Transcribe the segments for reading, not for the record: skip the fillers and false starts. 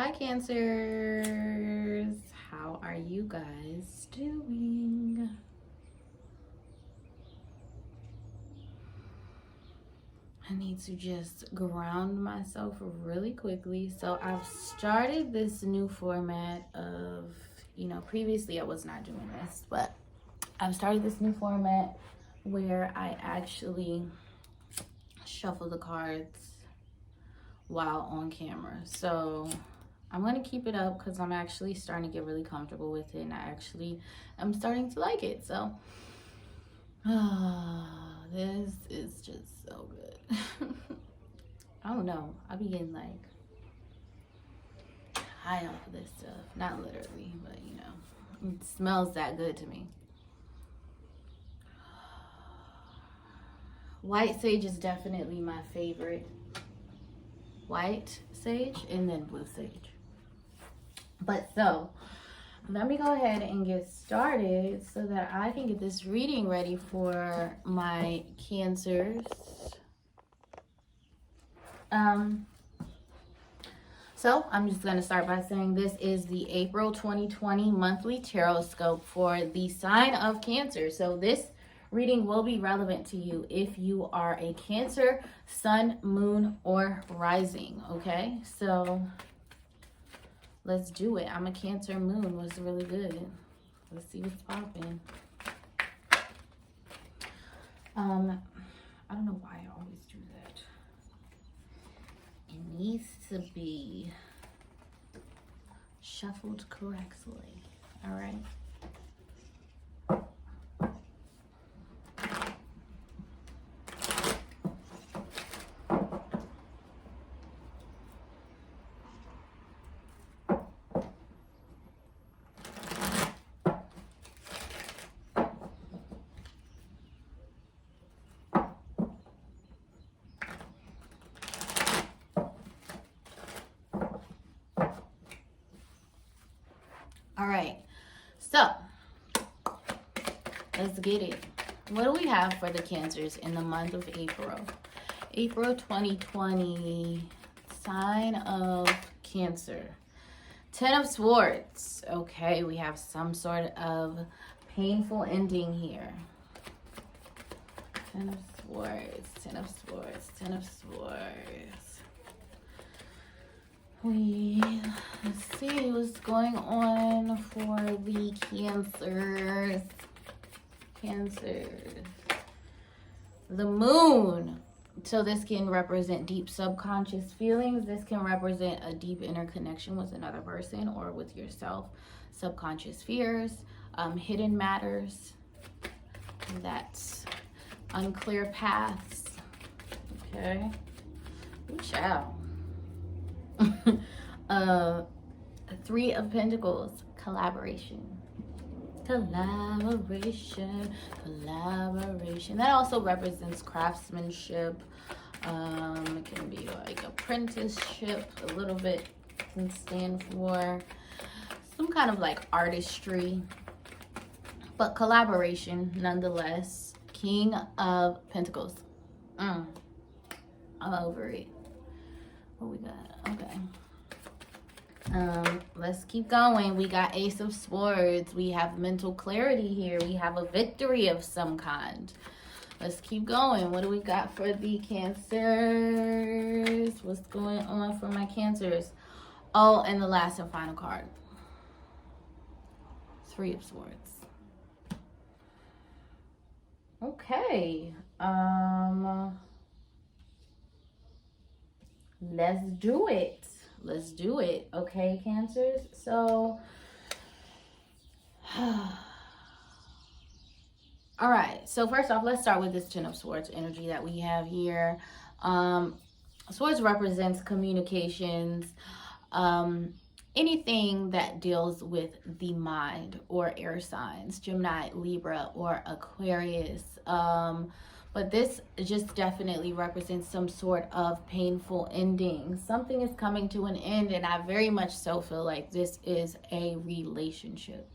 Hi, Cancers. How are you guys doing? I need to just ground myself really quickly. So I've started this new format of, previously I was not doing this, but I've started this new format where I actually shuffle the cards while on camera. So I'm going to keep it up because I'm actually starting to get really comfortable with it, and I'm starting to like it. So this is just so good. I don't know. I be getting like high off of this stuff. Not literally, but it smells that good to me. White sage is definitely my favorite. White sage and then blue sage. But so, let me go ahead and get started so that I can get this reading ready for my Cancers. So I'm just going to start by saying this is the April 2020 monthly Tarotscope for the sign of Cancer. So this reading will be relevant to you if you are a Cancer, sun, moon, or rising. Okay, so let's do it. I'm a Cancer moon. Was really good. Let's see what's popping. I don't know why I always do that. It needs to be shuffled correctly. All right. All right, so let's get it. What do we have for the Cancers in the month of April? April 2020, sign of Cancer. 10 of Swords. Okay, we have some sort of painful ending here. 10 of Swords, 10 of Swords, 10 of Swords. Let's see what's going on for the Cancers. Cancers. The Moon. So this can represent deep subconscious feelings. This can represent a deep interconnection with another person or with yourself. Subconscious fears, hidden matters. That's unclear paths. Okay. Ooh, child. 3 of Pentacles, collaboration. Collaboration. That also represents craftsmanship. It can be like apprenticeship, a little bit can stand for some kind of like artistry, but collaboration nonetheless. King of Pentacles. I'm over it. What we got? Okay. Let's keep going. We got Ace of Swords. We have mental clarity here. We have a victory of some kind. Let's keep going. What do we got for the Cancers? What's going on for my Cancers? Oh, and the last and final card. 3 of Swords. Okay. Let's do it. Let's do it. Okay, Cancers. So, all right. So first off, let's start with this 10 of Swords energy that we have here. Swords represents communications, anything that deals with the mind, or air signs, Gemini, Libra, or Aquarius. But this just definitely represents some sort of painful ending. Something is coming to an end, and I very much so feel like this is a relationship.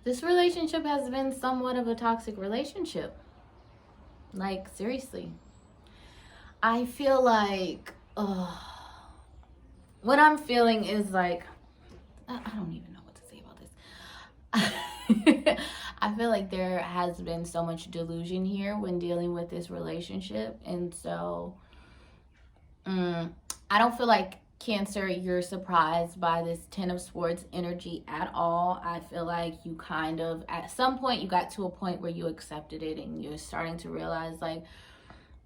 This relationship has been somewhat of a toxic relationship. Like, seriously. I feel like what I'm feeling is like, I don't even know what to say about this. I feel like there has been so much delusion here when dealing with this relationship. And so I don't feel like, Cancer, you're surprised by this Ten of Swords energy at all. I feel like you kind of, at some point, you got to a point where you accepted it and you're starting to realize, like,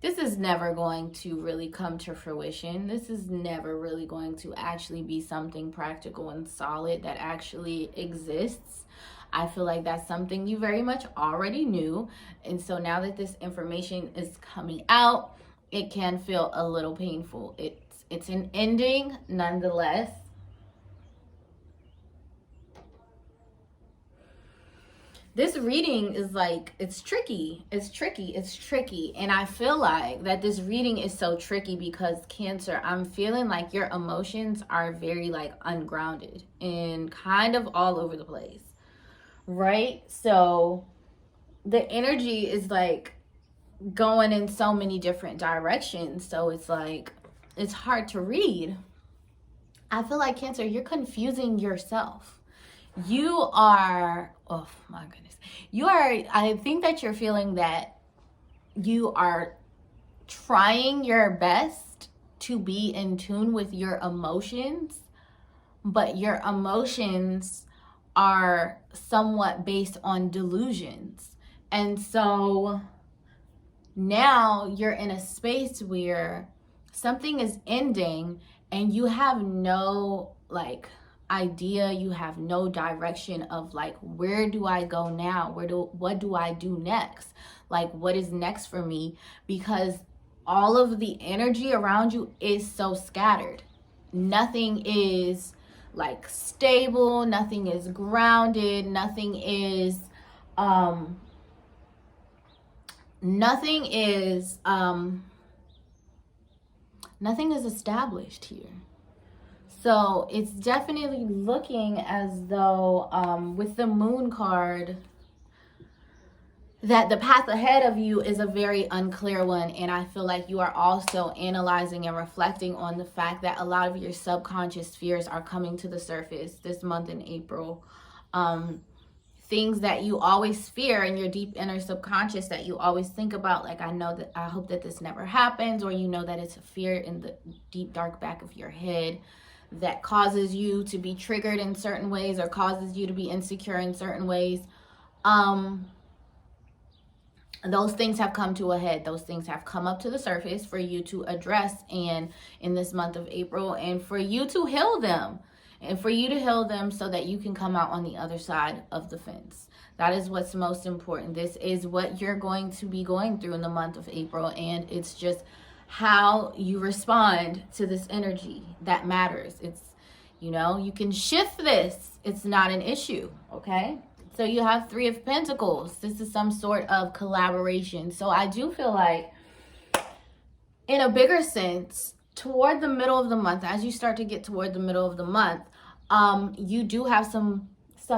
this is never going to really come to fruition. This is never really going to actually be something practical and solid that actually exists. I feel like that's something you very much already knew. And so now that this information is coming out, it can feel a little painful. It's an ending nonetheless. This reading is like, it's tricky. And I feel like that this reading is so tricky because, Cancer, I'm feeling like your emotions are very like ungrounded and kind of all over the place, right? So the energy is like going in so many different directions. So it's like, it's hard to read. I feel like, Cancer, you're confusing yourself. You are, oh my goodness. I think that you're feeling that you are trying your best to be in tune with your emotions, but your emotions are somewhat based on delusions. And so now you're in a space where something is ending and you have no like idea, you have no direction of like, where do I go now? What do I do next? Like, what is next for me? Because all of the energy around you is so scattered. Nothing is like stable, nothing is grounded, nothing is established here. So it's definitely looking as though with the Moon card, that the path ahead of you is a very unclear one. And I feel like you are also analyzing and reflecting on the fact that a lot of your subconscious fears are coming to the surface this month in April. Things that you always fear in your deep inner subconscious that you always think about, like, I hope that this never happens, or you know that it's a fear in the deep dark back of your head that causes you to be triggered in certain ways or causes you to be insecure in certain ways. Those things have come to a head. Those things have come up to the surface for you to address in this month of April, and for you to heal them. And for you to heal them so that you can come out on the other side of the fence. That is what's most important. This is what you're going to be going through in the month of April. And it's just how you respond to this energy that matters. It's, you can shift this. It's not an issue, okay? So you have Three of Pentacles. This is some sort of collaboration. So I do feel like, in a bigger sense, toward the middle of the month, as you start to get toward the middle of the month, you do have some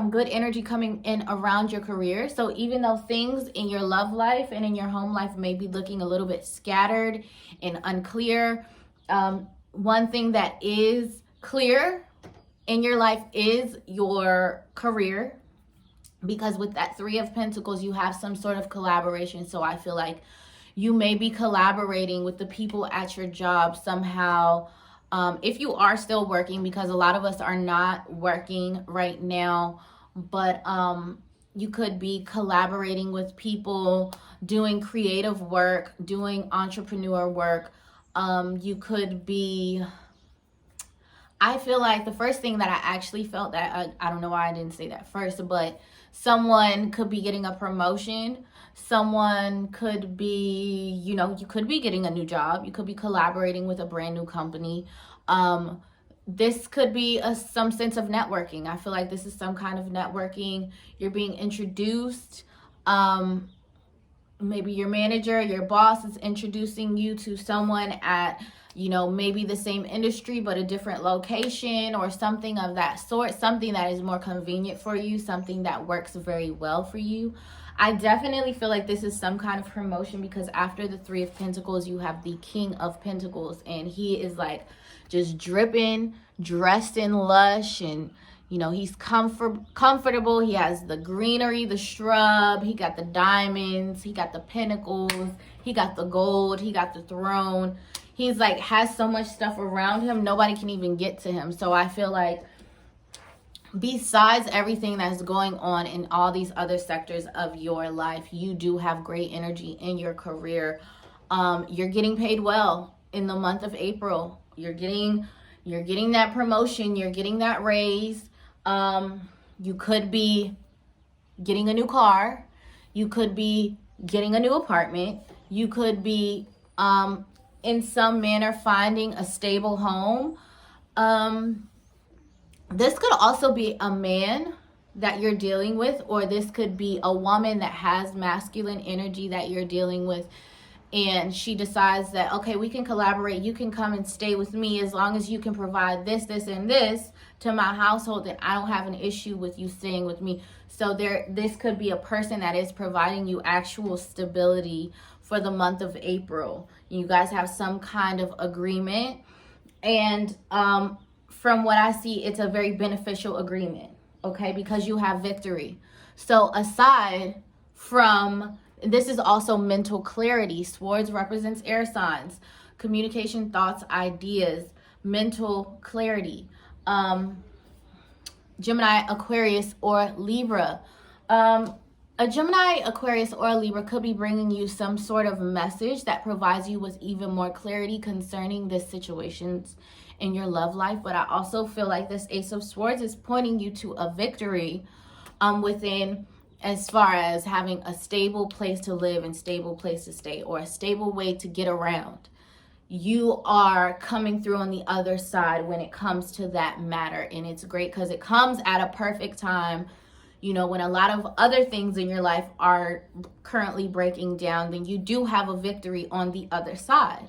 good energy coming in around your career. So even though things in your love life and in your home life may be looking a little bit scattered and unclear, one thing that is clear in your life is your career. Because with that Three of Pentacles, you have some sort of collaboration. So I feel like you may be collaborating with the people at your job somehow. If you are still working, because a lot of us are not working right now, but you could be collaborating with people, doing creative work, doing entrepreneur work. You could be, I feel like the first thing that I actually felt that, I don't know why I didn't say that first, but someone could be getting a promotion. Someone could be, you could be getting a new job. You could be collaborating with a brand new company. This could be some sense of networking. I feel like this is some kind of networking. You're being introduced. Maybe your manager, your boss is introducing you to someone at, maybe the same industry, but a different location or something of that sort. Something that is more convenient for you. Something that works very well for you. I definitely feel like this is some kind of promotion, because after the Three of Pentacles, you have the King of Pentacles, and he is like just dripping, dressed in lush, and you know, he's comfortable. He has the greenery, the shrub, he got the diamonds, he got the pentacles, he got the gold, he got the throne. He's like has so much stuff around him, nobody can even get to him. So I feel like besides everything that's going on in all these other sectors of your life, you do have great energy in your career. You're getting paid well in the month of April. You're getting that promotion, you're getting that raise. You could be getting a new car, you could be getting a new apartment, you could be in some manner finding a stable home. This could also be a man that you're dealing with, or this could be a woman that has masculine energy that you're dealing with, and she decides that, okay, we can collaborate, you can come and stay with me as long as you can provide this, this, and this to my household, then I don't have an issue with you staying with me. So this could be a person that is providing you actual stability for the month of April. You guys have some kind of agreement, and from what I see, it's a very beneficial agreement, okay, because you have victory. So aside from, this is also mental clarity. Swords represents air signs, communication, thoughts, ideas, mental clarity. Gemini, Aquarius, or Libra. A Gemini, Aquarius, or a Libra could be bringing you some sort of message that provides you with even more clarity concerning the situations in your love life. But I also feel like this Ace of Swords is pointing you to a victory within, as far as having a stable place to live and stable place to stay, or a stable way to get around. You are coming through on the other side when it comes to that matter, and it's great because it comes at a perfect time. You know, when a lot of other things in your life are currently breaking down, then you do have a victory on the other side,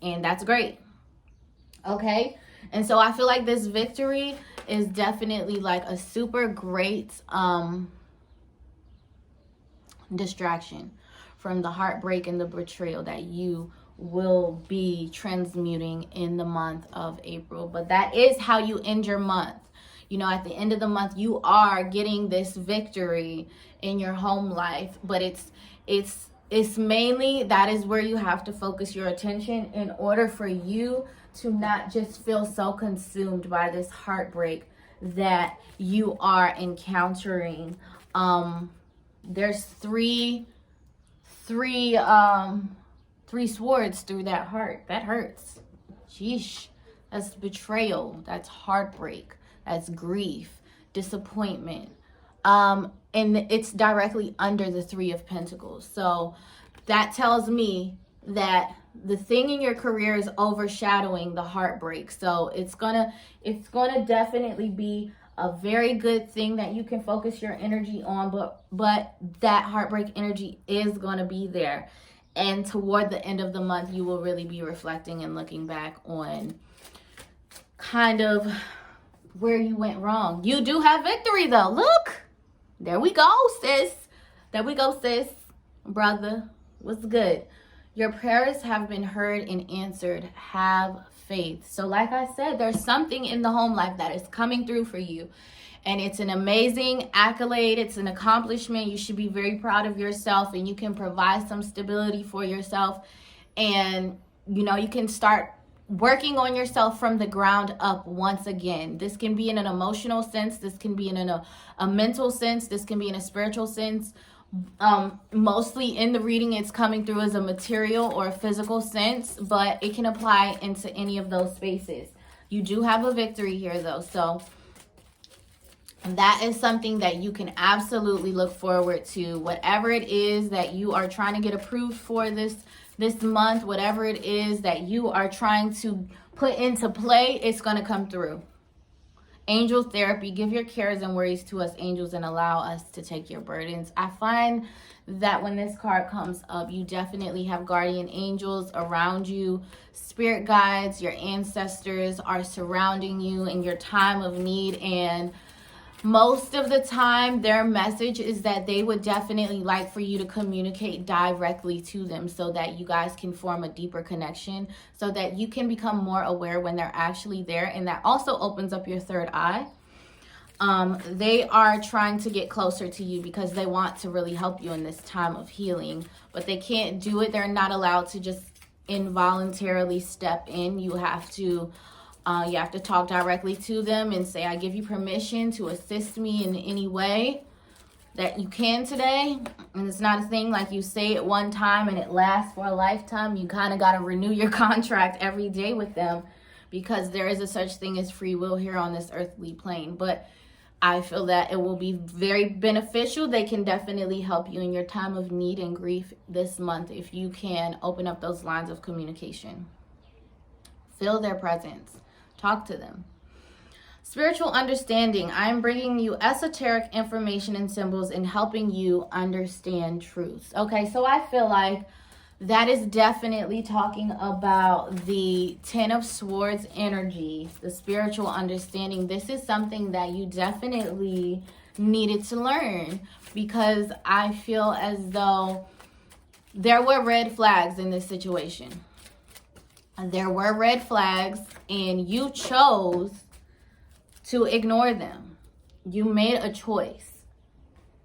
and that's great. Okay, and so I feel like this victory is definitely like a super great distraction from the heartbreak and the betrayal that you will be transmuting in the month of April. But that is how you end your month. You know, at the end of the month, you are getting this victory in your home life, but it's mainly, that is where you have to focus your attention in order for you to not just feel so consumed by this heartbreak that you are encountering. There's three swords through that heart. That hurts. Sheesh. That's betrayal. That's heartbreak. That's grief, disappointment. And it's directly under the Three of Pentacles. So that tells me that the thing in your career is overshadowing the heartbreak. So it's gonna definitely be a very good thing that you can focus your energy on, but that heartbreak energy is gonna be there. And toward the end of the month, you will really be reflecting and looking back on kind of where you went wrong. You do have victory though. Look, there we go, sis. There we go, sis. Brother, what's good? Your prayers have been heard and answered. Have faith. So like I said, there's something in the home life that is coming through for you. And it's an amazing accolade. It's an accomplishment. You should be very proud of yourself, and you can provide some stability for yourself. And, you know, you can start working on yourself from the ground up once again. This can be in an emotional sense. This can be in a mental sense. This can be in a spiritual sense. Mostly in the reading, it's coming through as a material or a physical sense, but it can apply into any of those spaces. You do have a victory here though, so that is something that you can absolutely look forward to. Whatever it is that you are trying to get approved for this month, whatever it is that you are trying to put into play, it's going to come through. Angel therapy, give your cares and worries to us, angels, and allow us to take your burdens. I find that when this card comes up, you definitely have guardian angels around you. Spirit guides, your ancestors are surrounding you in your time of need, and Most of the time, their message is that they would definitely like for you to communicate directly to them so that you guys can form a deeper connection, so that you can become more aware when they're actually there. And that also opens up your third eye. They are trying to get closer to you because they want to really help you in this time of healing, but they can't do it. They're not allowed to just involuntarily step in. You have to talk directly to them and say, I give you permission to assist me in any way that you can today. And it's not a thing like you say it one time and it lasts for a lifetime. You kind of got to renew your contract every day with them, because there is a such thing as free will here on this earthly plane. But I feel that it will be very beneficial. They can definitely help you in your time of need and grief this month if you can open up those lines of communication. Feel their presence. Talk to them. Spiritual understanding. I'm bringing you esoteric information and symbols and helping you understand truths. Okay, so I feel like that is definitely talking about the Ten of Swords energy, the spiritual understanding. This is something that you definitely needed to learn, because I feel as though there were red flags in this situation. There were red flags and you chose to ignore them. You made a choice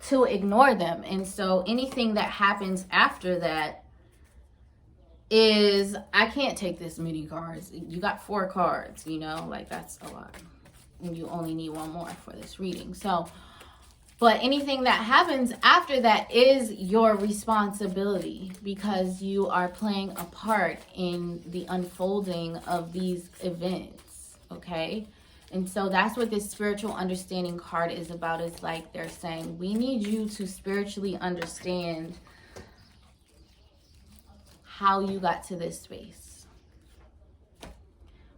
to ignore them. And so anything that happens after that is, I can't take this many cards. You got 4 cards, like that's a lot. And you only need 1 more for this reading. So, but anything that happens after that is your responsibility, because you are playing a part in the unfolding of these events, okay? And so that's what this spiritual understanding card is about. Is like they're saying, we need you to spiritually understand how you got to this space.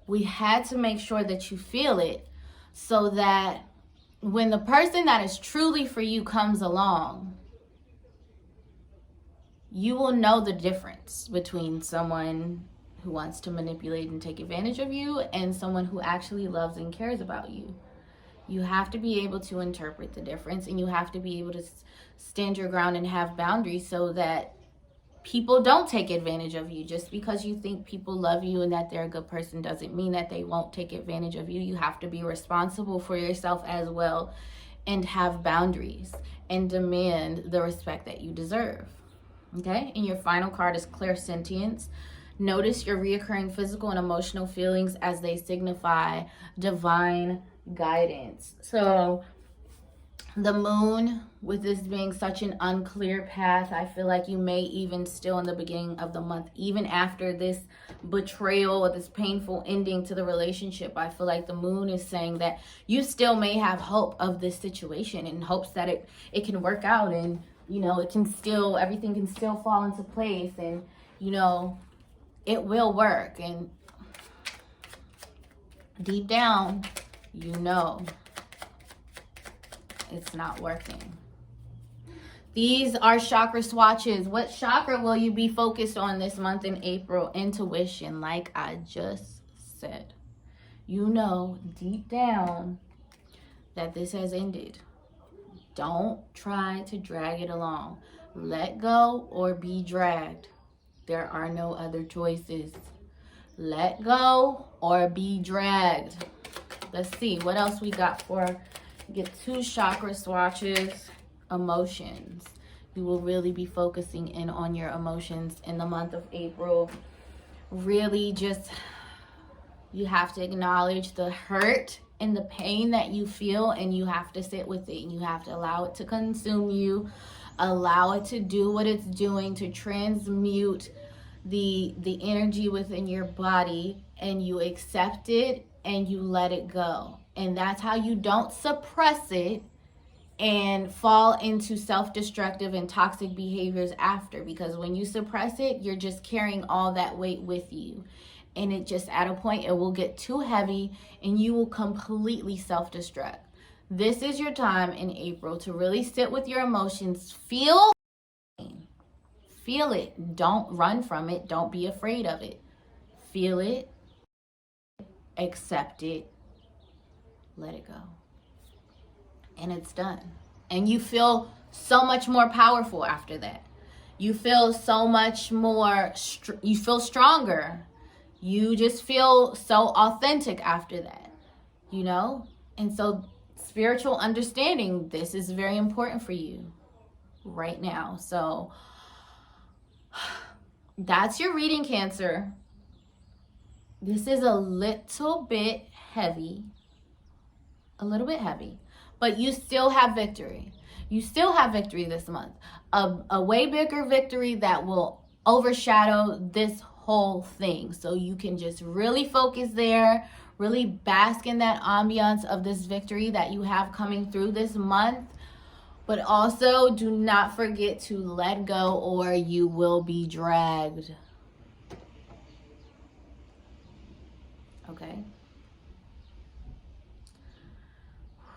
We had to make sure that you feel it, so that when the person that is truly for you comes along, you will know the difference between someone who wants to manipulate and take advantage of you and someone who actually loves and cares about you. You have to be able to interpret the difference, and you have to be able to stand your ground and have boundaries so that people don't take advantage of you. Just because you think people love you and that they're a good person doesn't mean that they won't take advantage of you. You have to be responsible for yourself as well, and have boundaries and demand the respect that you deserve. Okay? And your final card is clairsentience. Notice your reoccurring physical and emotional feelings as they signify divine guidance. So the moon, with this being such an unclear path, I feel like you may even still in the beginning of the month, even after this betrayal or this painful ending to the relationship, I feel like the moon is saying that you still may have hope of this situation, in hopes that it can work out, and it can still, everything can still fall into place, and it will work. And deep down, it's not working. These are chakra swatches. What chakra will you be focused on this month in April? Intuition, like I just said. Deep down that this has ended. Don't try to drag it along. Let go or be dragged. There are no other choices. Let go or be dragged. Let's see what else we got for. Get 2 chakra swatches. Emotions. You will really be focusing in on your emotions in the month of April. Really just, you have to acknowledge the hurt and the pain that you feel, and you have to sit with it, and you have to allow it to consume you. Allow it to do what it's doing, to transmute the energy within your body, and you accept it and you let it go. And that's how you don't suppress it and fall into self-destructive and toxic behaviors after, because when you suppress it, you're just carrying all that weight with you, and it just, at a point, it will get too heavy and you will completely self-destruct. This is your time in April to really sit with your emotions. Feel it. Don't run from it. Don't be afraid of it. Feel it, accept it, let it go. and it's done. And you feel so much more powerful after that. You feel so much more, you feel stronger. You just feel so authentic after that, you know? And so spiritual understanding, this is very important for you right now. So that's your reading, Cancer. This is a little bit heavy, but you still have victory. You still have victory this month. A way bigger victory that will overshadow this whole thing. So you can just really focus there, really bask in that ambiance of this victory that you have coming through this month. But also do not forget to let go or you will be dragged. Okay?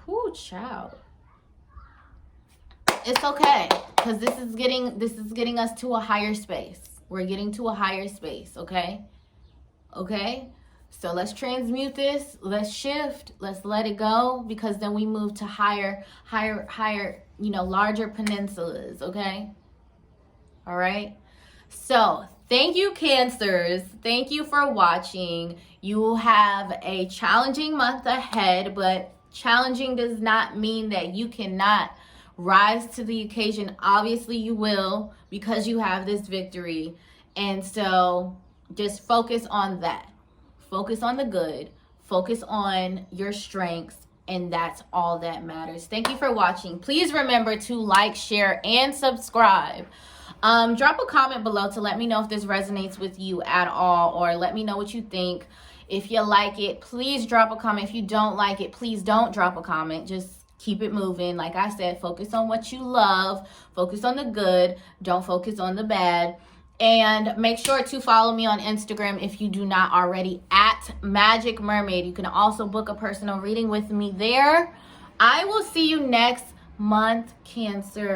Whoo, child. It's okay, because this is getting us to a higher space. We're getting to a higher space, okay? Okay? So let's transmute this. Let's shift. Let's let it go, because then we move to higher, larger peninsulas, okay? All right? So thank you, Cancers. Thank you for watching. You will have a challenging month ahead, but challenging does not mean that you cannot rise to the occasion. Obviously you will, because you have this victory. And so just focus on that. Focus on the good. Focus on your strengths. And that's all that matters. Thank you for watching. Please remember to like, share, and subscribe. Drop a comment below to let me know if this resonates with you at all, or let me know what you think. If you like it, please drop a comment. If you don't like it, please don't drop a comment. Just keep it moving. Like I said, focus on what you love. Focus on the good. Don't focus on the bad. And make sure to follow me on Instagram if you do not already, at Magic Mermaid. You can also book a personal reading with me there. I will see you next month, Cancers.